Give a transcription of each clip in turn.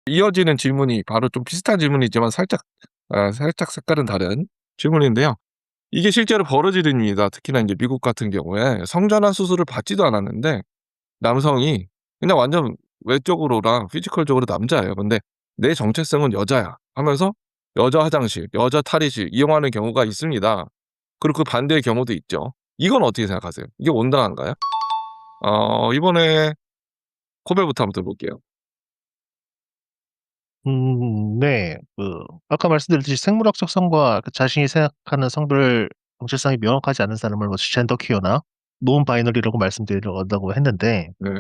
이어지는 질문이 바로 좀 비슷한 질문이지만 살짝 색깔은 다른 질문인데요. 이게 실제로 벌어지는 일입니다. 특히나 인제 미국 같은 경우에 성전환 수술을 받지도 않았는데 남성이 그냥 완전 외적으로랑 피지컬적으로 남자예요. 근데 "내 정체성은 여자야." 하면서 여자 화장실, 여자 탈의실 이용하는 경우가 있습니다. 그리고 그 반대의 경우도 있죠. 이건 어떻게 생각하세요? 이게 온당한가요? 이번에 코벨부터 한번 들어볼게요. 네. 아까 말씀드렸듯이 생물학적 성과 자신이 생각하는 성별 정체성이 명확하지 않은 사람을 젠더 퀴어나 노은 바이너리라고 말씀드린다고 했는데, 네.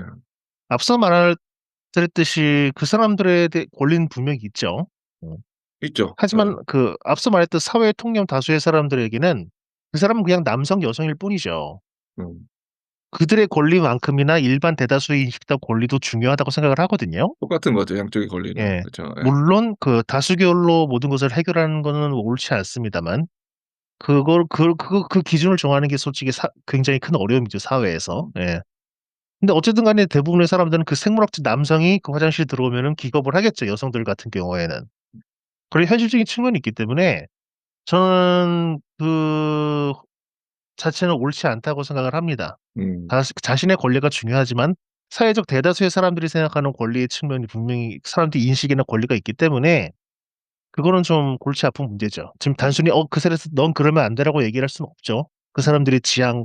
앞서 말드렸듯이 그 사람들에 대해 권리는 분명히 있죠. 음. 있죠. 예. 하지만 앞서 말했던 사회의 통념 다수의 사람들에게는 그 사람은 그냥 남성, 여성일 뿐이죠. 음. 그들의 권리만큼이나 일반 대다수의 인식된 권리도 중요하다고 생각을 하거든요. 똑같은 거죠, 양쪽의 권리는. 예. 그쵸. 예. 물론 다수결로 모든 것을 해결하는 거는 옳지 않습니다만, 그걸 그 기준을 정하는 게 솔직히 굉장히 큰 어려움이죠, 사회에서. 예. 근데 어쨌든 간에 대부분의 사람들은 그 생물학적 남성이 그 화장실에 들어오면은 기겁을 하겠죠, 여성들 같은 경우에는. 그런 현실적인 측면이 있기 때문에 저는 그 자체는 옳지 않다고 생각을 합니다. 음. 자신의 권리가 중요하지만 사회적 대다수의 사람들이 생각하는 권리의 측면이 분명히 사람들의 인식이나 권리가 있기 때문에 그거는 좀 골치 아픈 문제죠. 지금 단순히 그 사람에서 "넌 그러면 안 돼."라고 얘기를 할 수는 없죠. 그 사람들의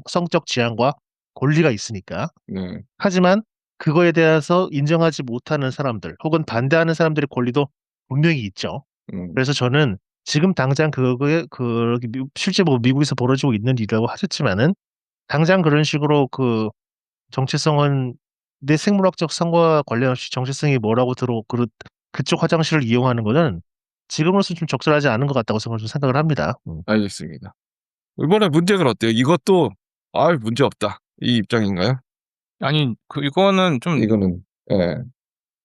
성적 지향과 권리가 있으니까. 네. 하지만 그거에 대해서 인정하지 못하는 사람들 혹은 반대하는 사람들의 권리도 분명히 있죠. 음. 그래서 저는 지금 당장 그거에 실제 미국에서 벌어지고 있는 일이라고 하셨지만은, 당장 그런 식으로 정체성은 내 생물학적 성과 관련없이 정체성이 뭐라고 그쪽 화장실을 이용하는 거는 지금으로서는 좀 적절하지 않은 것 같다고 생각을 합니다. 알겠습니다. 이번에 문제는 어때요? 이것도 문제 없다.' 이 입장인가요? 아니 이거는 좀 이거는 예.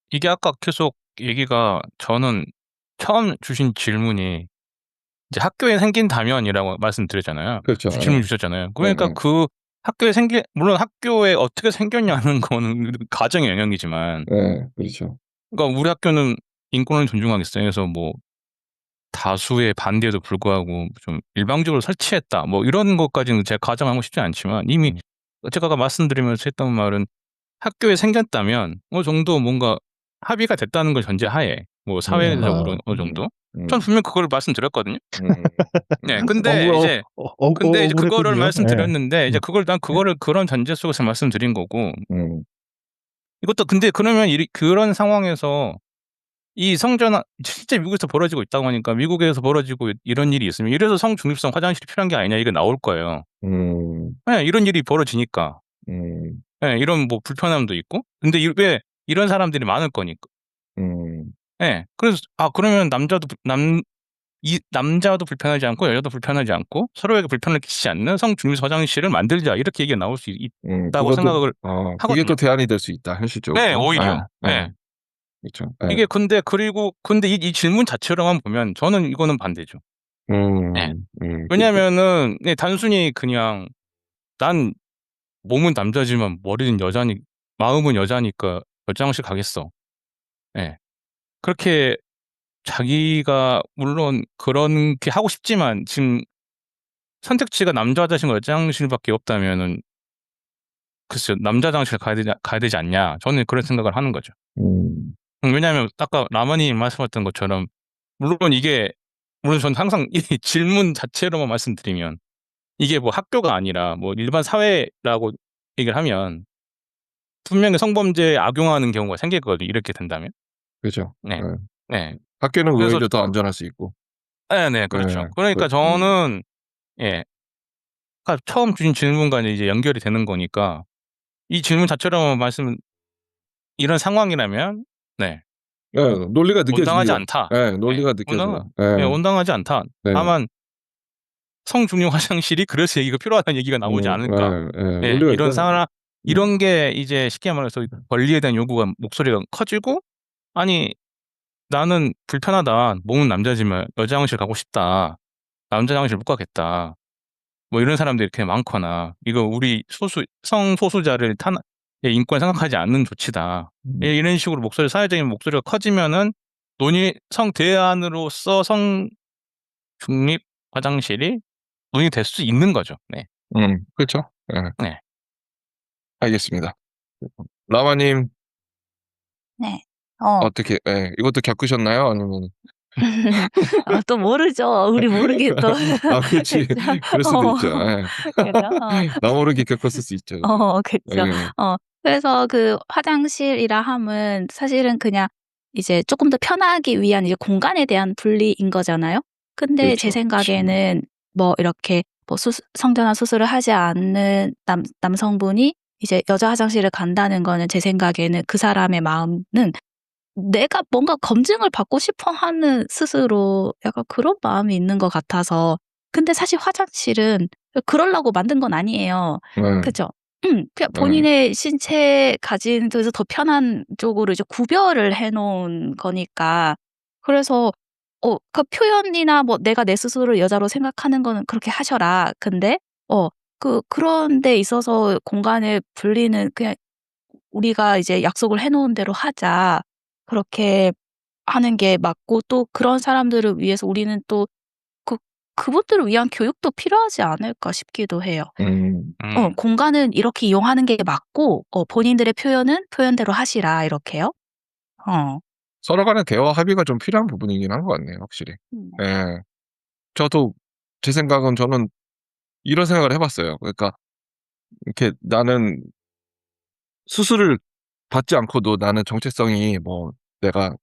이게 아까 계속 얘기가 저는 처음 주신 질문이 이제 "학교에 생긴다면"이라고 말씀드렸잖아요. 그렇죠. 질문 예. 주셨잖아요. 그러니까 예예. 학교에 물론 학교에 어떻게 생겼냐는 거는 가정의 영역이지만, 예. 그렇죠. 그러니까 우리 학교는 인권을 존중하겠어요. 그래서 뭐 다수의 반대에도 불구하고 좀 일방적으로 설치했다 뭐 이런 것까지는 제가 가정하고 싶지 않지만, 이미 음. 제가 아까 말씀드리면서 했던 말은 학교에 생겼다면 어느 정도 뭔가 합의가 됐다는 걸 전제하에 뭐 사회적으로 아하. 어느 정도 음. 전 분명히 그거를 말씀드렸거든요. 음. 네. 근데 이제 그거를 억울했군요. 예. 말씀드렸는데, 이제 난 예. 그거를 그런 전제 속에서 말씀드린 거고, 음. 이것도 근데 그러면 그런 상황에서 이 성전환 실제 미국에서 벌어지고 있다고 하니까 미국에서 벌어지고 이런 일이 있으면 이래서 성중립성 화장실이 필요한 게 아니냐 이게 나올 거예요. 음. 예. 이런 일이 벌어지니까. 음. 예. 이런 뭐 불편함도 있고. 근데 왜 이런 사람들이 많을 거니까. 음. 예. 그래서 그러면 남자도 불편하지 않고 여자도 불편하지 않고 서로에게 불편을 끼치지 않는 성중립 화장실을 만들자, 이렇게 얘기가 나올 수 있다고 그것도 생각을 그게 또 하거든요. 대안이 될 수 있다, 네. 현실적으로. 오히려. 예. 예. 예. 그렇죠. 예. 이게 근데 이 질문 자체로만 보면 저는 이거는 반대죠. 예. 그렇죠. 왜냐면은 단순히 그냥 '난 몸은 남자지만 머리는 마음은 여자니까 화장실 가겠어.' 예. 그렇게 자기가 물론 그렇게 하고 싶지만 지금 선택지가 남자 화장실과 여자 화장실밖에 없다면은 글쎄요. '남자 화장실 가야 되지 않냐.' 저는 그런 생각을 하는 거죠. 음. 왜냐하면 아까 라마님 말씀하셨던 것처럼, 물론 저는 항상 이 질문 자체로만 말씀드리면 이게 뭐 학교가 아니라 뭐 일반 사회라고 얘기를 하면 분명히 성범죄에 악용하는 경우가 생기거든요, 이렇게 된다면. 그죠. 네. 예. 네. 학교는 그래서 오히려 더 안전할 수 있고. 네네. 그렇죠. 예. 그러니까 저는 예. 아까 처음 주신 질문과 이제 연결이 되는 거니까 이 질문 자체로만 이런 상황이라면 네. 예. 논리가 온당하지 느껴집니다. 않다. 예. 예. 논리가 느껴져요. 예. 온당하지 않다. 네. 다만 성중립 화장실이 그래서 얘기가 필요하다는 얘기가 나오지 않을까. 예. 예. 예. 논리가 있다는 거죠. 이런 게 이제 쉽게 말해서 권리에 대한 목소리가 커지고, 아니 나는 불편하다. 몸은 남자지만 여자 화장실 가고 싶다. 남자 화장실 못 가겠다. 뭐 이런 사람들이 이렇게 많거나, 이거 우리 성소수자를 인권을 생각하지 않는 조치다. 음. 이런 식으로 사회적인 목소리가 커지면은 성대안으로서 성중립 화장실이 논의될 수 있는 거죠. 네. 그렇죠. 예. 네. 알겠습니다. 라마님 네. 어떻게 이것도 겪으셨나요? 아니면 또 모르죠. 우리 모르게 또. 그렇지. 그죠? 그럴 수도 있죠. 예. 그죠? 나 모르게 겪었을 수 있죠. 그쵸. 예. 그래서 그 화장실이라 함은 사실은 그냥 이제 조금 더 편하기 위한 이제 공간에 대한 분리인 거잖아요. 근데 제 그렇죠. 생각에는 뭐 이렇게 뭐 성전환 수술을 하지 않는 남성분이 이제 여자 화장실을 간다는 거는 제 생각에는 그 사람의 마음은 내가 뭔가 검증을 받고 싶어 하는 스스로 약간 그런 마음이 있는 것 같아서. 근데 사실 화장실은 그러려고 만든 건 아니에요. 네. 그죠? 그냥 본인의 신체 가진 데서 더 편한 쪽으로 이제 구별을 해 놓은 거니까. 그래서 그 표현이나 뭐 내가 내 스스로를 여자로 생각하는 거는 그렇게 하셔라. 근데 그런 데 있어서 공간을 분리는 그냥 우리가 이제 약속을 해 놓은 대로 하자. 그렇게 하는 게 맞고, 또 그런 사람들을 위해서 우리는 또 그분들을 위한 교육도 필요하지 않을까 싶기도 해요. 공간은 이렇게 이용하는 게 맞고 본인들의 표현은 표현대로 하시라 이렇게요. 서로 간의 대화 합의가 좀 필요한 부분이긴 한 것 같네요, 확실히. 예. 저도 제 생각은 저는 이런 생각을 해 봤어요. 그러니까 이렇게 나는 수술을 받지 않고도 나는 정체성이 뭐 내가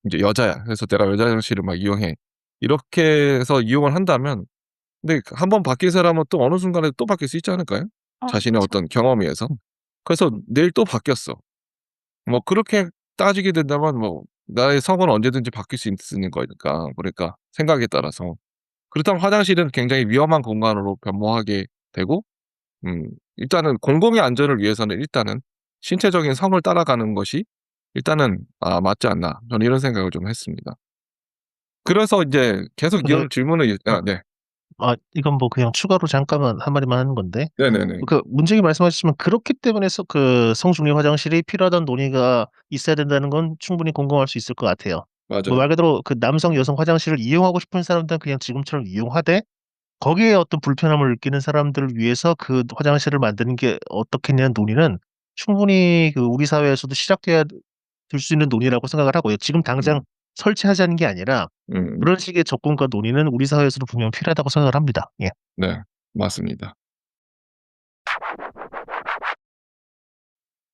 이제 여자야. 그래서 내가 여자 화장실을 막 이용해. 이렇게 해서 이용을 한다면 근데 한 번 바뀐 사람은 또 어느 순간에 또 바뀔 수 있지 않을까요? 자신의 그쵸. 어떤 경험에 의해서. 그래서 내일 또 바뀌었어. 뭐 그렇게 따지게 된다면 뭐 나의 성은 언제든지 바뀔 수 있는 거니까. 그러니까 생각에 따라서. 그렇다면 화장실은 굉장히 위험한 공간으로 변모하게 되고 일단은 공공의 안전을 위해서는 일단은 신체적인 성을 따라가는 것이 일단은 맞지 않나. 저는 이런 생각을 좀 했습니다. 그래서 이제 계속 근데 이런 질문을 네. 이건 뭐 그냥 추가로 잠깐만 한 마디만 하는 건데, 네네네. 문제기 말씀하셨지만 그렇기 때문에 그 성중립 화장실이 필요하다는 논의가 있어야 된다는 건 충분히 공감할 수 있을 것 같아요. 뭐 맞아요. 말 그대로 그 남성, 여성 화장실을 이용하고 싶은 사람들은 그냥 지금처럼 이용하되, 거기에 어떤 불편함을 느끼는 사람들을 위해서 그 화장실을 만드는 게 어떻겠냐는 논의는 충분히 그 우리 사회에서도 시작돼야 될 수 있는 논의라고 생각을 하고요. 지금 당장 설치하자는 게 아니라 그런 식의 접근과 논의는 우리 사회에서도 분명 필요하다고 생각을 합니다. 예. 네. 맞습니다.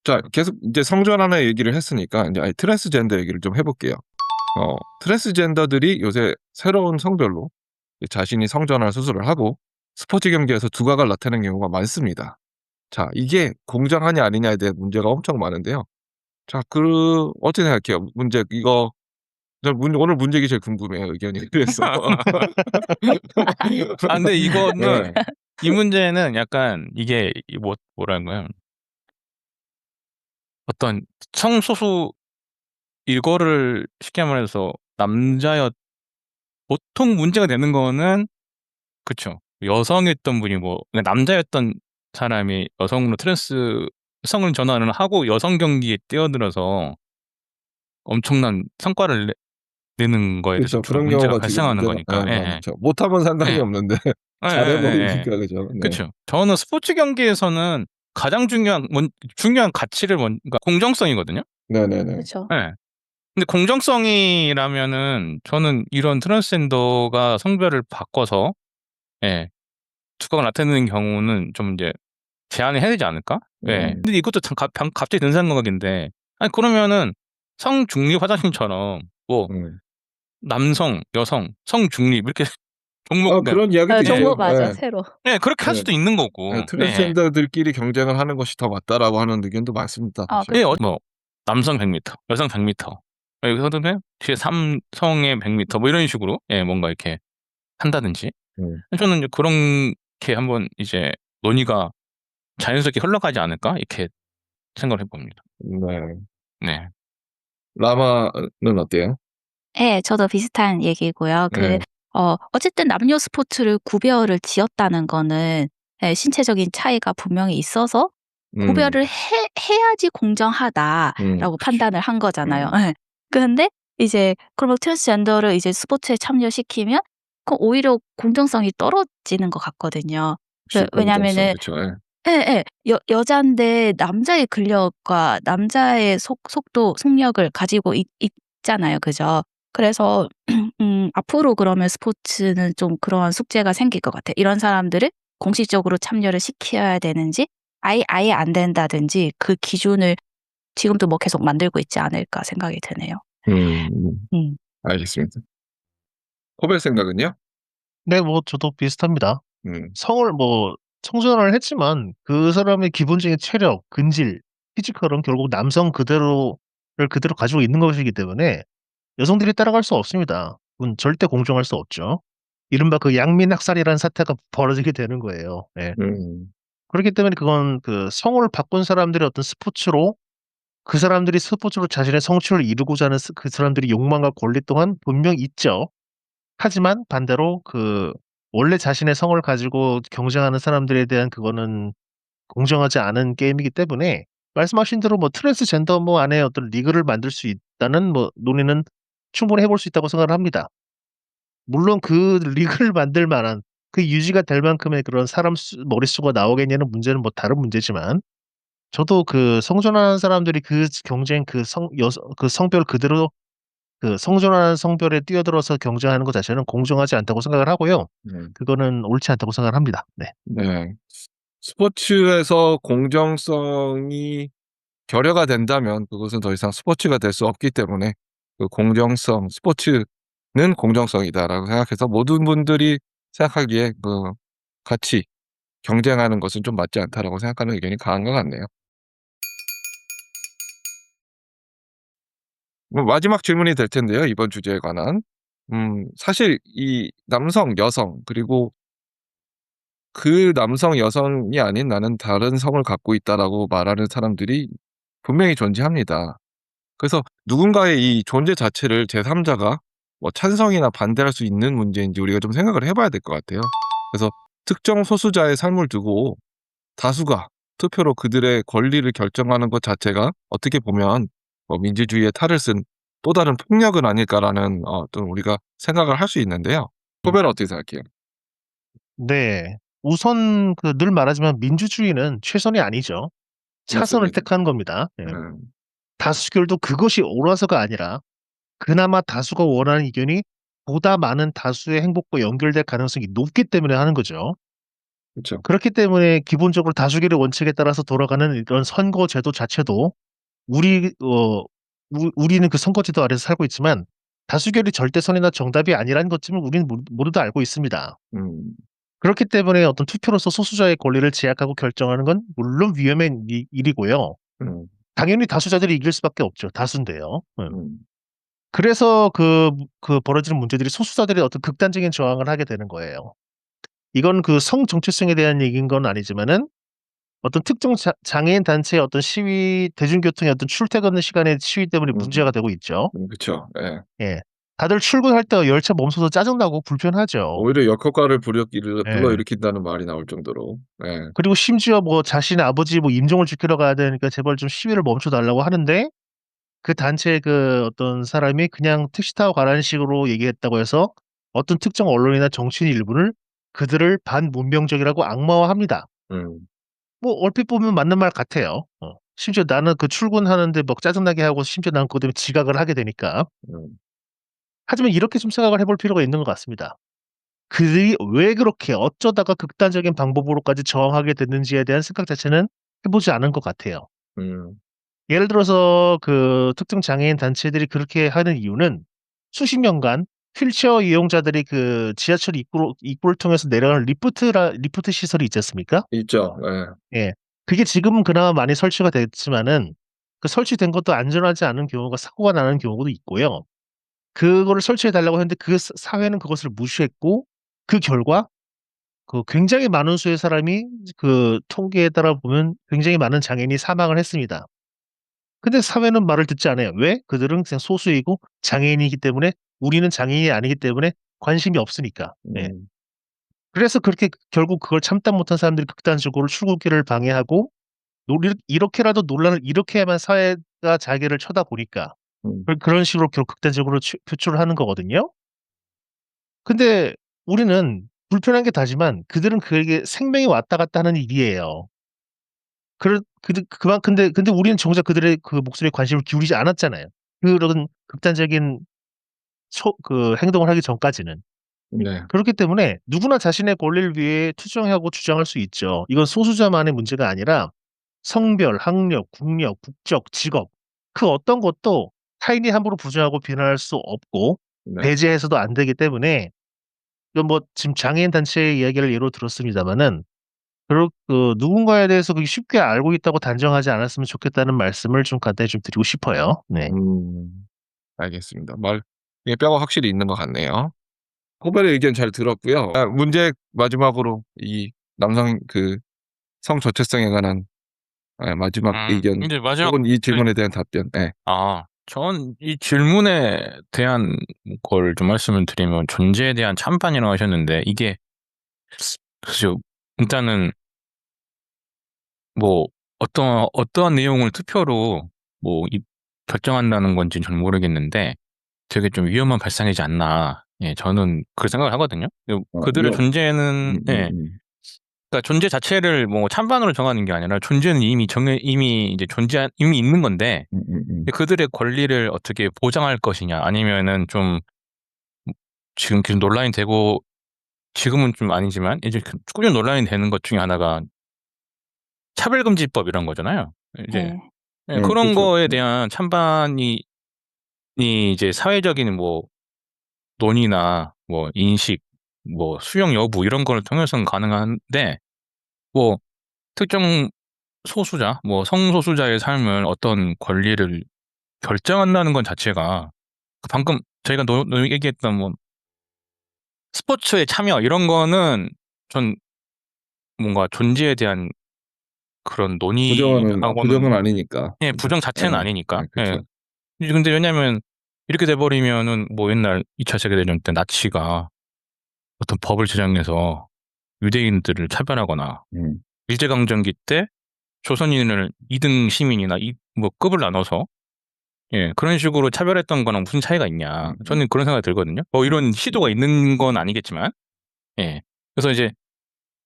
자, 계속 이제 성전환의 얘기를 했으니까 이제 트랜스젠더 얘기를 좀 해 볼게요. 트랜스젠더들이 요새 새로운 성별로 자신이 성전환 수술을 하고 스포츠 경기에서 두각을 나타내는 경우가 많습니다. 자, 이게 공정하냐 아니냐에 대한 문제가 엄청 많은데요. 자, 어떻게 생각해요? 이거 오늘 문제가 제일 궁금해요, 의견이. 그래서. 근데 이거는 네. 이 문제는 약간 이게 뭐랄까요? 어떤 성소수 이거를 쉽게 말해서 보통 문제가 되는 거는 그쵸. 여성이었던 분이 남자였던 사람이 여성으로 성을 전환을 하고 여성 경기에 뛰어들어서 엄청난 성과를 내는 거에 대해서 그렇죠. 주로 그런 문제가 경우가 되게 발생하는 문제가 거니까. 예예. 많죠. 못하면 상관이 예. 없는데 예예예예. 잘해버리니까 그죠. 네. 그쵸. 저는 스포츠 경기에서는 가장 중요한 가치를 그러니까 공정성이거든요. 네네네. 그렇죠. 예. 근데 공정성이라면은 저는 이런 트랜스젠더가 성별을 바꿔서 두각을 나타내는 경우는 좀 이제 제한을 해야 되지 않을까? 예. 근데 이것도 참 갑자기 든 생각인데, 아니 그러면은 성중립 화장실처럼 남성, 여성, 성중립 이렇게 종목 그런 이야기도 종목 있죠. 맞아, 예. 새로. 그렇게 할 네. 수도 있는 거고. 예. 트랜스젠더들끼리 경쟁을 하는 것이 더 맞다라고 하는 의견도 많습니다. 사실. 남성 100m, 여성 100m. 여기서 뒤에 삼성의 100m 뭐 이런 식으로 뭔가 이렇게 한다든지. 저는 이제 그렇게 한번 이제 논의가 자연스럽게 흘러가지 않을까 이렇게 생각을 해봅니다. 네. 네. 라마는 어때요? 예, 저도 비슷한 얘기고요. 네. 어쨌든 남녀 스포츠를 구별을 지었다는 거는 신체적인 차이가 분명히 있어서 구별을 해야지 공정하다라고 판단을 한 거잖아요. 예. 근데 이제 그러면 트랜스젠더를 이제 스포츠에 참여시키면 오히려 공정성이 떨어지는 것 같거든요. 공정성. 왜냐하면은 그쵸. 예. 예예. 여잔데 남자의 근력과 남자의 속도, 속력을 가지고 있잖아요. 그죠? 그래서 앞으로 그러면 스포츠는 좀 그런 숙제가 생길 것 같아요. 이런 사람들을 공식적으로 참여를 시켜야 되는지 아예 안 된다든지 그 기준을 지금도 뭐 계속 만들고 있지 않을까 생각이 드네요. 음. 알겠습니다. 코벨 생각은요? 네, 뭐 저도 비슷합니다. 음. 성전환을 했지만 그 사람의 기본적인 체력, 근질, 피지컬은 결국 남성 그대로 가지고 있는 것이기 때문에 여성들이 따라갈 수 없습니다. 그건 절대 공정할 수 없죠. 이른바 그 양민학살이라는 사태가 벌어지게 되는 거예요. 예. 음. 그렇기 때문에 그건 그 성을 바꾼 사람들의 어떤 스포츠로 그 사람들이 스포츠로 자신의 성취를 이루고자 하는 그 사람들의 욕망과 권리 또한 분명히 있죠. 하지만 반대로 그 원래 자신의 성을 가지고 경쟁하는 사람들에 대한 그거는 공정하지 않은 게임이기 때문에 말씀하신 대로 뭐 트랜스젠더 안에 어떤 리그를 만들 수 있다는 뭐 논의는 충분히 해볼 수 있다고 생각을 합니다. 물론 그 리그를 만들 만한 그 유지가 될 만큼의 그런 사람 머릿수가 나오겠냐는 문제는 뭐 다른 문제지만 저도 그 성전환하는 사람들이 그 경쟁 그 성별 그대로 그 성전환하는 성별에 뛰어들어서 경쟁하는 것 자체는 공정하지 않다고 생각을 하고요. 음. 그거는 옳지 않다고 생각을 합니다. 네. 네. 스포츠에서 공정성이 결여가 된다면 그것은 더 이상 스포츠가 될 수 없기 때문에 그 공정성, 스포츠는 공정성이다라고 생각해서 모든 분들이 생각하기에 같이 경쟁하는 것은 좀 맞지 않다라고 생각하는 의견이 강한 것 같네요. 마지막 질문이 될 텐데요, 이번 주제에 관한. 사실 이 남성, 여성 그리고 그 남성, 여성이 아닌 '나는 다른 성을 갖고 있다.'라고 말하는 사람들이 분명히 존재합니다. 그래서 누군가의 이 존재 자체를 제3 자가 뭐 찬성이나 반대할 수 있는 문제인지 우리가 좀 생각을 해 봐야 될 것 같아요. 그래서 특정 소수자의 삶을 두고 다수가 투표로 그들의 권리를 결정하는 것 자체가 어떻게 보면 '민주주의의 탈을 쓴 또 다른 폭력은 아닐까.'라는 또 우리가 생각을 할 수 있는데요. 코벨은 어떻게 생각해요? 네. 우선 그 늘 말하지만 민주주의는 최선이 아니죠. 차선을 맞습니다. 택하는 겁니다. 예. 음. 다수결도 그것이 옳아서가 아니라 그나마 다수가 원하는 의견이 보다 많은 다수의 행복과 연결될 가능성이 높기 때문에 하는 거죠. 그쵸. 그렇기 때문에 기본적으로 다수결의 원칙에 따라서 돌아가는 이런 선거 제도 자체도 우리 우리는 그 선거 제도 아래서 살고 있지만 다수결이 절대선이나 정답이 아니라는 것쯤은 우리는 모두 다 알고 있습니다. 음. 그렇기 때문에 어떤 투표로서 소수자의 권리를 제약하고 결정하는 건 물론 위험한 일이고요. 음. 당연히 다수자들이 이길 수밖에 없죠. 다수인데요. 음. 그래서 벌어지는 문제들이 소수자들의 어떤 극단적인 저항을 하게 되는 거예요. 이건 그 성 정체성에 대한 얘기인 건 아니지만은 어떤 특정 장애인 단체의 어떤 시위, 대중교통의 어떤 출퇴근 시간의 시위 때문에 문제가 되고 있죠. 그쵸. 예. 예. 다들 출근할 때 열차 멈춰서 짜증나고 불편하죠. 오히려 역효과를 예. 불러일으킨다는 말이 나올 정도로. 예. 그리고 심지어 뭐 자신의 아버지 뭐 임종을 지키러 가야 되니까 제발 좀 시위를 멈춰 달라고 하는데 그 단체의 그 어떤 사람이 그냥 택시 타고 가라는 식으로 얘기했다고 해서 어떤 특정 언론이나 정치인 일부를 그들을 반문명적이라고 악마화합니다. 음. 뭐 얼핏 보면 맞는 말 같아요. 심지어 나는 그 출근하는데 막 짜증나게 하고 심지어 난 그것 때문에 지각을 하게 되니까. 음. 하지만 이렇게 좀 생각을 해볼 필요가 있는 것 같습니다. 그들이 왜 그렇게 어쩌다가 극단적인 방법으로까지 저항하게 됐는지에 대한 생각 자체는 해 보지 않은 것 같아요. 음. 예를 들어서 그 특정 장애인 단체들이 그렇게 하는 이유는 수십 년간 휠체어 이용자들이 그 지하철 입구를 통해서 내려가는 리프트 시설이 있지 않습니까? 있죠. 예. 예. 그게 지금은 그나마 많이 설치가 됐지만은 그 설치된 것도 안전하지 않은 경우가 사고가 나는 경우도 있고요. 그거를 설치해 달라고 했는데 그 사회는 그것을 무시했고 그 결과 그 굉장히 많은 수의 사람이 그 통계에 따라 보면 굉장히 많은 장애인이 사망을 했습니다. 근데 사회는 말을 듣지 않아요. 왜? 그들은 그냥 소수이고 장애인이기 때문에 우리는 장애인이 아니기 때문에 관심이 없으니까. 예. 음. 그래서 그렇게 결국 그걸 참다 못한 사람들이 극단적으로 출국길을 방해하고 이렇게라도 논란을 일으켜야만 사회가 자기를 쳐다보니까 그런 식으로 극단적으로 표출을 하는 거거든요. 근데 우리는 불편한 게 다지만 그들은 그에게 생명이 왔다 갔다 하는 일이에요. 근데 우리는 정작 그들의 그 목소리에 관심을 기울이지 않았잖아요. 그런 극단적인 행동을 하기 전까지는. 네. 그렇기 때문에 누구나 자신의 권리를 위해 투쟁하고 주장할 수 있죠. 이건 소수자만의 문제가 아니라 성별, 학력, 국력, 국적, 직업 그 어떤 것도 타인이 함부로 부정하고 비난할 수 없고 네. 배제해서도 안 되기 때문에 이건 뭐 지금 장애인 단체의 이야기를 예로 들었습니다마는 누군가에 대해서 그게 쉽게 알고 있다고 단정하지 않았으면 좋겠다는 말씀을 좀 간단히 좀 드리고 싶어요. 네. 알겠습니다. 이게 뼈가 확실히 있는 것 같네요. 후배의 의견 잘 들었고요. 문제 마지막으로 이 남성 성저체성에 관한 마지막 의견 이제 마지막 혹은 이 질문에 대한 답변. 네. 전 이 질문에 대한 걸 좀 말씀을 드리면 존재에 대한 찬반이라고 하셨는데 이게 글쎄요. 일단은 뭐 어떠한 내용을 투표로 결정한다는 건지는 잘 모르겠는데 되게 좀 위험한 발상이지 않나. 예, 저는 그렇게 생각을 하거든요. 그들의 존재는 그러니까 존재 자체를 찬반으로 정하는 게 아니라 존재는 이미 이제 이미 있는 건데 그들의 권리를 어떻게 보장할 것이냐 아니면은 좀 지금 계속 논란이 되고 지금은 좀 아니지만 이제 꾸준히 논란이 되는 것 중에 하나가 차별금지법 이런 거잖아요. 이제 네. 그런 그렇죠. 거에 대한 찬반이 이제 사회적인 논의나 인식, 수용 여부 이런 걸 통해서는 가능한데 특정 소수자, 성소수자의 삶을 어떤 권리를 결정한다는 건 자체가 방금 저희가 얘기했던 스포츠에 참여 이런 거는 전 뭔가 존재에 대한 그런 부정은 논의하고는 아니니까. 예, 부정 자체는 아니니까. 그렇죠. 예. 근데 왜냐면 이렇게 돼 버리면은 옛날 2차 세계대전 때 나치가 어떤 법을 제정해서 유대인들을 차별하거나 일제강점기 때 조선인을 2등 시민이나 급을 나눠서 그런 식으로 차별했던 거랑 무슨 차이가 있냐. 저는 그런 생각이 들거든요. 이런 시도가 있는 건 아니겠지만. 예. 그래서 이제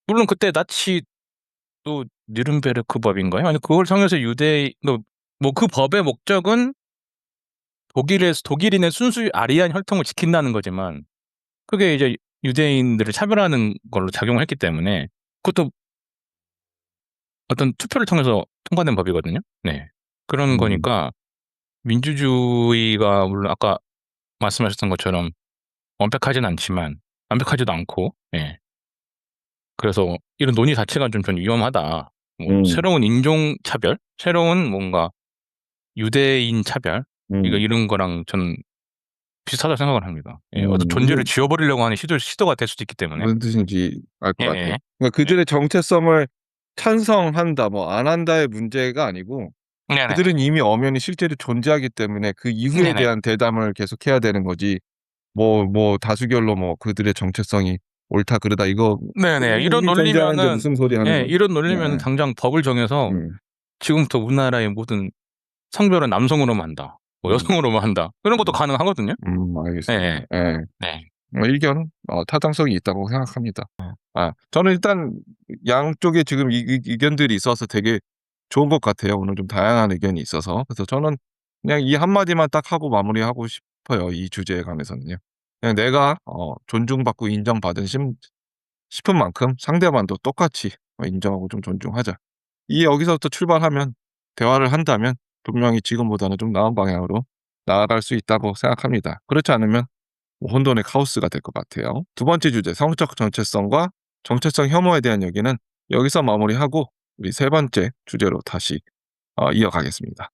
물론 그때 나치도 뉘른베르크 법인가요? 아니 그걸 통해서 그 법의 목적은 독일인의 순수 아리안 혈통을 지킨다는 거지만 그게 이제 유대인들을 차별하는 걸로 작용을 했기 때문에 그것도 어떤 투표를 통해서 통과된 법이거든요. 네. 그런 거니까 민주주의가 물론 아까 말씀하셨던 것처럼 완벽하진 않지만 완벽하지도 않고 그래서 이런 논의 자체가 좀 저는 위험하다. 새로운 인종 차별, 새로운 뭔가 유대인 차별 이런 거랑 저는 비슷하다고 생각을 합니다. 어떤 존재를 지워버리려고 하는 시도가 될 수도 있기 때문에. 무슨 뜻인지 알 것 같아요. 예. 그러니까 그들의 정체성을 찬성한다, 안 한다의 문제가 아니고 네네. 그들은 이미 엄연히 실제로 존재하기 때문에 그 이후에 네네. 대한 대담을 계속해야 되는 거지. 다수결로 그들의 정체성이 옳다 그르다 이거 네네. 이런 이미 존재하는데 논리면은 무슨 소리 하는 거지. 이런 논리면은 당장 법을 정해서 지금부터 우리나라의 모든 성별은 남성으로만 한다. 여성으로만 한다. 그런 것도 가능하거든요. 알겠습니다. 예. 예. 네. 의견 타당성이 있다고 생각합니다. 저는 일단 양쪽에 지금 의견들이 있어서 되게 좋은 것 같아요. 오늘 좀 다양한 의견이 있어서. 그래서 저는 그냥 이 한마디만 딱 하고 마무리하고 싶어요. 이 주제에 관해서는요. 그냥 내가 존중받고 인정받은 싶은 만큼 상대방도 똑같이 인정하고 좀 존중하자. 여기서부터 출발하면 대화를 한다면 분명히 지금보다는 좀 나은 방향으로 나아갈 수 있다고 생각합니다. 그렇지 않으면 혼돈의 카오스가 될 것 같아요. 두 번째 주제, 성적 정체성과 정체성 혐오에 대한 얘기는 여기서 마무리하고 우리 세 번째 주제로 다시 이어가겠습니다.